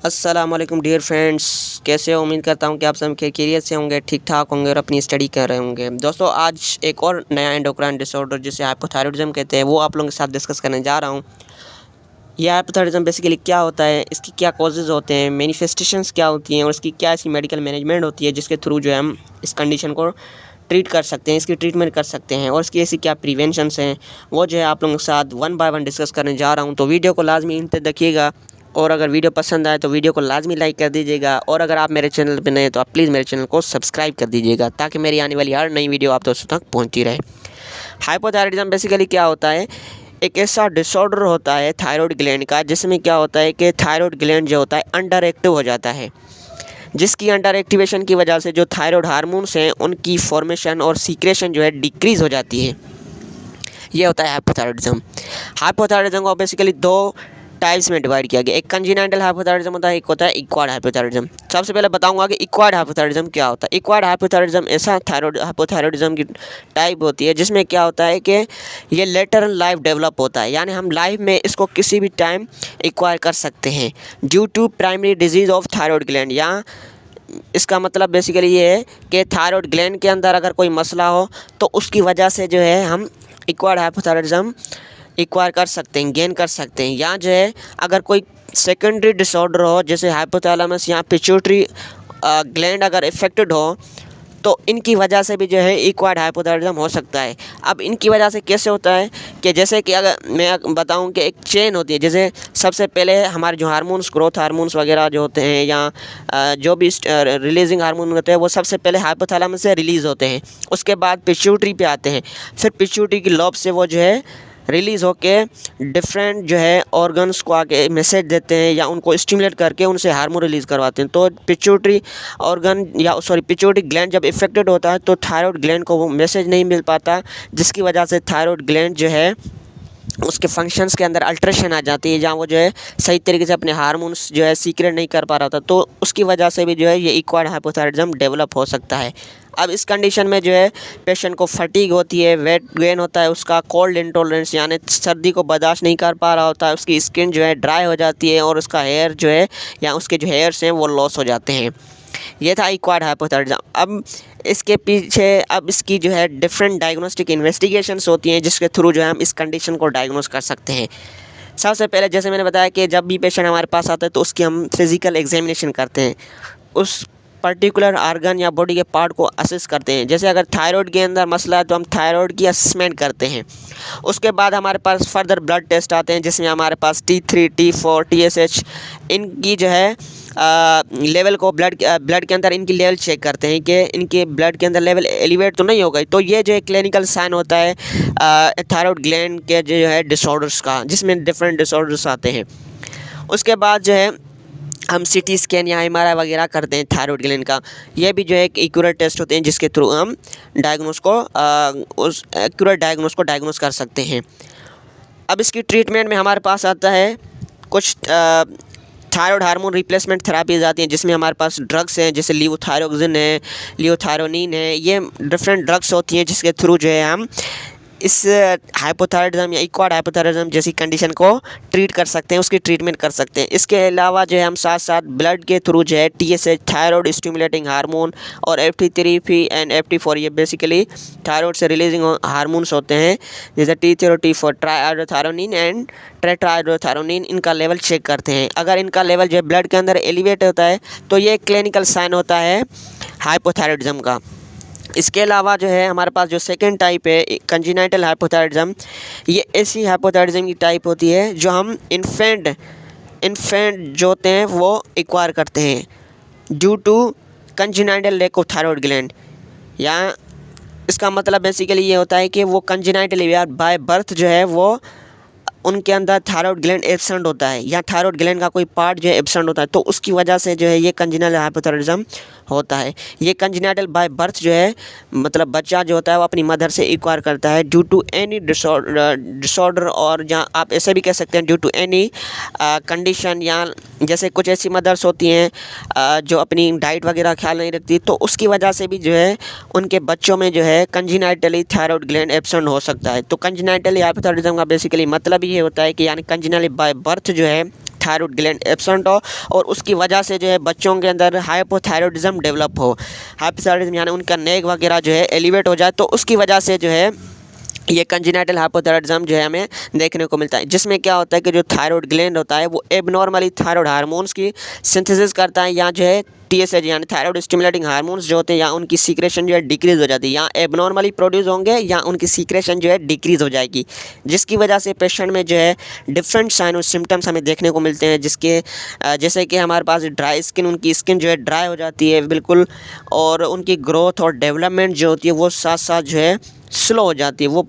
अस्सलाम वालेकुम dear friends, कैसे हो? उम्मीद करता हूँ कि आप सब खैरियत से होंगे, ठीक ठाक होंगे और अपनी स्टडी कर रहे होंगे। दोस्तों, आज एक और नया एंडोक्राइन डिसऑर्डर जिसे हाइपोथायरॉयडिज्म कहते हैं वो आप लोगों के साथ डिस्कस करने जा रहा हूँ। यह हाइपोथायरॉयडिज्म बेसिकली क्या होता है, इसकी क्या कॉजेज़ होते हैं, मैनिफेस्टेशंस क्या होती हैं और इसकी क्या इसकी मेडिकल मैनेजमेंट होती है जिसके थ्रू जो है हम इस कंडीशन को ट्रीट कर सकते हैं, इसकी ट्रीटमेंट कर सकते हैं और इसकी ऐसी क्या प्रिवेंशंस हैं, वो जो है आप लोगों के साथ वन बाय वन डिस्कस करने जा रहा हूँ। तो वीडियो को लाजमी इन तक देखिएगा और अगर वीडियो पसंद आए तो वीडियो को लाजमी लाइक कर दीजिएगा और अगर आप मेरे चैनल पर नए तो आप प्लीज़ मेरे चैनल को सब्सक्राइब कर दीजिएगा ताकि मेरी आने वाली हर नई वीडियो आप दोस्तों तक पहुँचती रहे। हाइपोथायरॉयडिज्म बेसिकली क्या होता है? एक ऐसा डिसऑर्डर होता है थायराइड ग्लैंड का जिसमें क्या होता है कि थायराइड ग्लैंड जो होता है अंडर एक्टिव हो जाता है, जिसकी अंडर एक्टिवेशन की वजह से जो थायराइड हार्मोन्स हैं उनकी फॉर्मेशन और सीक्रेशन जो है डिक्रीज़ हो जाती है। ये होता है हाइपोथायरॉयडिज्म। हाइपोथायरॉयडिज्म को बेसिकली दो टाइप्स में डिवाइड किया गया। एक कंजेनिटल हाइपोथायरॉयडिज्म होता है, एक होता है एक्वायर्ड हाइपोथायरॉयडिज्म। सबसे पहले बताऊंगा कि एक्वायर्ड हाइपोथायरॉयडिज्म क्या होता है। एक्वायर्ड हाइपोथायरॉयडिज्म ऐसा थायराइड हाइपोथायरॉयडिज्म की टाइप होती है जिसमें क्या होता है कि ये लेटर इन लाइफ डेवलप होता है, यानी हम लाइफ में इसको किसी भी टाइम एक्वायर कर सकते हैं due to primary disease of thyroid gland. या इसका मतलब बेसिकली ये है कि थायराइड ग्लैंड के अंदर अगर कोई मसला हो तो उसकी वजह से जो है हम एक्वायर्ड हाइपोथायरॉयडिज्म एक्वायर कर सकते हैं, गेन कर सकते हैं। या जो है अगर कोई सेकेंडरी डिसऑर्डर हो जैसे हाइपोथैलेमस या पिट्यूटरी ग्लैंड अगर इफेक्टेड हो तो इनकी वजह से भी जो है एक्वायर्ड हाइपोथायरॉयडिज्म हो सकता है। अब इनकी वजह से कैसे होता है कि जैसे कि अगर मैं बताऊं कि एक चेन होती है, जैसे सबसे पहले हमारे जो हार्मोन्स, ग्रोथ हार्मोन्स वगैरह जो होते हैं या जो भी रिलीजिंग हार्मोन होते हैं वो सबसे पहले हाइपोथैलेमस से रिलीज़ होते हैं, उसके बाद पिट्यूटरी पे आते हैं, फिर पिट्यूटरी की लोब से वो जो है रिलीज़ होके डिफरेंट जो है ऑर्गन्स को आके मैसेज देते हैं या उनको स्टिमुलेट करके उनसे हार्मोन रिलीज़ करवाते हैं। तो पिट्यूटरी ऑर्गन या पिट्यूटरी ग्लैंड जब इफेक्टेड होता है तो थायराइड ग्लैंड को वो मैसेज नहीं मिल पाता, जिसकी वजह से थायराइड ग्लैंड जो है उसके फंक्शंस के अंदर अल्ट्रेशन आ जाती है, जहाँ वो जो है सही तरीके से अपने हार्मोन्स जो है सीक्रेट नहीं कर पा रहा था, तो उसकी वजह से भी जो है ये एक्वायर्ड हाइपोथायरॉयडिज्म डेवलप हो सकता है। अब इस कंडीशन में जो है पेशेंट को फटीग होती है, वेट गेन होता है, उसका कोल्ड इंटॉलरेंस यानी सर्दी को बर्दाश्त नहीं कर पा रहा होता है, उसकी स्किन जो है ड्राई हो जाती है और उसका हेयर जो है या उसके जो हेयर्स हैं वो लॉस हो जाते हैं। ये था एक्वायर्ड हाइपोथायरॉयडिज्म। अब इसके पीछे अब इसकी जो है डिफरेंट डायग्नोस्टिक इन्वेस्टिगेशंस होती हैं जिसके थ्रू जो है हम इस कंडीशन को डायग्नोस कर सकते हैं। सबसे पहले जैसे मैंने बताया कि जब भी पेशेंट हमारे पास आता है तो उसकी हम फिज़िकल एग्जामिनेशन करते हैं, उस पर्टिकुलर आर्गन या बॉडी के पार्ट को असेस करते हैं। जैसे अगर थायराइड के अंदर मसला है तो हम थायराइड की असेसमेंट करते हैं। उसके बाद हमारे पास फर्दर ब्लड टेस्ट आते हैं जिसमें हमारे पास T3, T4, TSH इनकी जो है लेवल को ब्लड के अंदर इनकी लेवल चेक करते हैं कि इनके ब्लड के अंदर लेवल एलिवेट तो नहीं हो गई। तो ये जो है क्लिनिकल साइन होता है थायराइड ग्लैंड के जो है डिसऑर्डर्स का, जिसमें डिफरेंट डिसऑर्डर्स आते हैं। उसके बाद जो है हम CT स्कैन या MRI वगैरह करते हैं थायराइड ग्लैंड का। ये भी जो है एक एक्यूरेट टेस्ट होते हैं जिसके थ्रू हम उस एक्यूरेट डायग्नोस कर सकते हैं। अब इसकी ट्रीटमेंट में हमारे पास आता है कुछ थायराइड हार्मोन रिप्लेसमेंट थेरापीज आती हैं जिसमें हमारे पास ड्रग्स हैं जैसे लीवोथायरोक्सिन है, लियोथायरोनिन है। ये डिफरेंट ड्रग्स होती हैं जिसके थ्रू जो है हम इस हाइपोथायरॉयडिज्म या एक्वायर्ड हाइपोथायरॉयडिज्म जैसी कंडीशन को ट्रीट कर सकते हैं, उसकी ट्रीटमेंट कर सकते हैं। इसके अलावा जो है हम साथ साथ ब्लड के थ्रू जो है TSH थायराइड स्टिमुलेटिंग हार्मोन और FT3P एंड FT4 ये बेसिकली थायराइड से रिलीजिंग हार्मोन्स होते हैं, जैसे T3 और T4 ट्राइआयोडोथायरोनिन एंड टेट्राआयोडोथायरोनिन, इनका लेवल चेक करते हैं। अगर इनका लेवल जो है ब्लड के अंदर एलिवेट होता है तो ये क्लिनिकल साइन होता है हाइपोथायरॉयडिज्म का। इसके अलावा जो है हमारे पास जो सेकंड टाइप है कंजेनिटल हाइपोथायरॉयडिज्म, ये ऐसी हाइपोथायरॉयडिज्म की टाइप होती है जो हम इन्फेंट जो होते हैं वो एक्वायर करते हैं due to congenital lack of thyroid gland. या इसका मतलब बेसिकली ये होता है कि वो कंजेनिटली या बाय बर्थ जो है वो उनके अंदर थायराइड ग्लैंड एब्सेंट होता है या थायराइड ग्लैंड का कोई पार्ट जो है एब्सेंट होता है, तो उसकी वजह से जो है ये कंजेनिटल हाइपोथायरॉयडिज्म होता है। ये कंजेनिटल बाय बर्थ जो है मतलब बच्चा जो होता है वो अपनी मदर से एक्वायर करता है ड्यू टू एनी डिसऑर्डर, और जहाँ आप ऐसे भी कह सकते हैं ड्यू टू एनी कंडीशन। या जैसे कुछ ऐसी मदर्स होती हैं जो अपनी डाइट वगैरह ख्याल नहीं रखती, तो उसकी वजह से भी जो है उनके बच्चों में जो है कंजेनिटली थायराइड ग्लैंड एब्सेंट हो सकता है। तो कंजेनिटली हाइपोथायरॉयडिज्म का बेसिकली मतलब ये होता है कि यानी कंजेनिटली बाय बर्थ जो है थायराइड ग्लैंड एब्सेंट हो और उसकी वजह से जो है बच्चों के अंदर हाइपोथायराइडिज्म डेवलप हो। हाइपोथायराइडिज्म यानी उनका नेक वगैरह जो है एलिवेट हो जाए, तो उसकी वजह से जो है ये कंजेनिटल हाइपोथायराइडिज्म जो है हमें देखने को मिलता है, जिसमें क्या होता है कि जो थायराइड ग्लैंड होता है वो एबनॉर्मली थायराइड हार्मोन्स की सिंथेसिस करता है, या जो है TSH यानी थायराइड स्टिमुलेटिंग हार्मोन्स जो होते हैं या उनकी सीक्रेशन जो है डिक्रीज हो जाती है, या एबनॉर्मली प्रोड्यूस होंगे या उनकी सीक्रेशन जो है डिक्रीज हो जाएगी, जिसकी वजह से पेशेंट में जो है डिफरेंट साइन और सिम्टम्स हमें देखने को मिलते हैं, जिसके जैसे कि हमारे पास ड्राई स्किन, उनकी स्किन जो है ड्राई हो जाती है बिल्कुल, और उनकी ग्रोथ और डेवलपमेंट जो होती है वो साथ साथ जो है स्लो हो जाती है, वो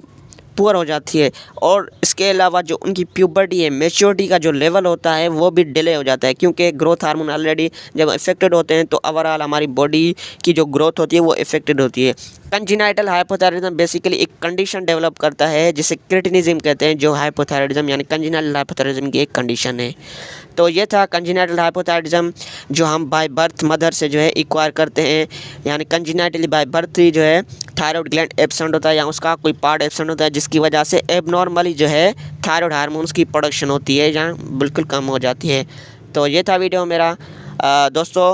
पुअर हो जाती है। और इसके अलावा जो उनकी प्यूबर्टी है, मैच्योरिटी का जो लेवल होता है वो भी डिले हो जाता है, क्योंकि ग्रोथ हार्मोन ऑलरेडी जब इफेक्टेड होते हैं तो ओवरऑल हमारी बॉडी की जो ग्रोथ होती है वो इफेक्टेड होती है। कंजेनिटल हाइपोथायराइडिज्म बेसिकली एक कंडीशन डेवलप करता है जिसे क्रेटिनिज्म कहते हैं, जो हाइपोथायराइडिज्म यानी कंजेनिटल हाइपोथायराइडिज्म की एक कंडीशन है। तो ये था कंजेनिटल हाइपोथायराइडिज्म जो हम बाय बर्थ मदर से जो है एक्वायर करते हैं, यानी कंजेनिटली बाय बर्थ ही जो है थायराइड ग्लैंड एब्सेंट होता है या उसका कोई पार्ट एब्सेंट होता है, जिसकी वजह से एबनॉर्मली जो है थायराइड हार्मोन्स की प्रोडक्शन होती है या बिल्कुल कम हो जाती है। तो ये था वीडियो मेरा। दोस्तों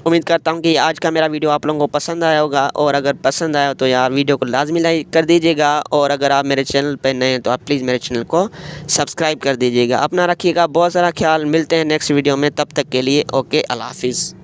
उम्मीद करता हूँ कि आज का मेरा वीडियो आप लोगों को पसंद आया होगा, और अगर पसंद आया तो यार वीडियो को लाजमी लाइक कर दीजिएगा, और अगर आप मेरे चैनल पर नए हैं तो आप प्लीज़ मेरे चैनल को सब्सक्राइब कर दीजिएगा। अपना रखिएगा बहुत सारा ख्याल, मिलते हैं नेक्स्ट वीडियो में, तब तक के लिए ओके, अल्लाह हाफिज़।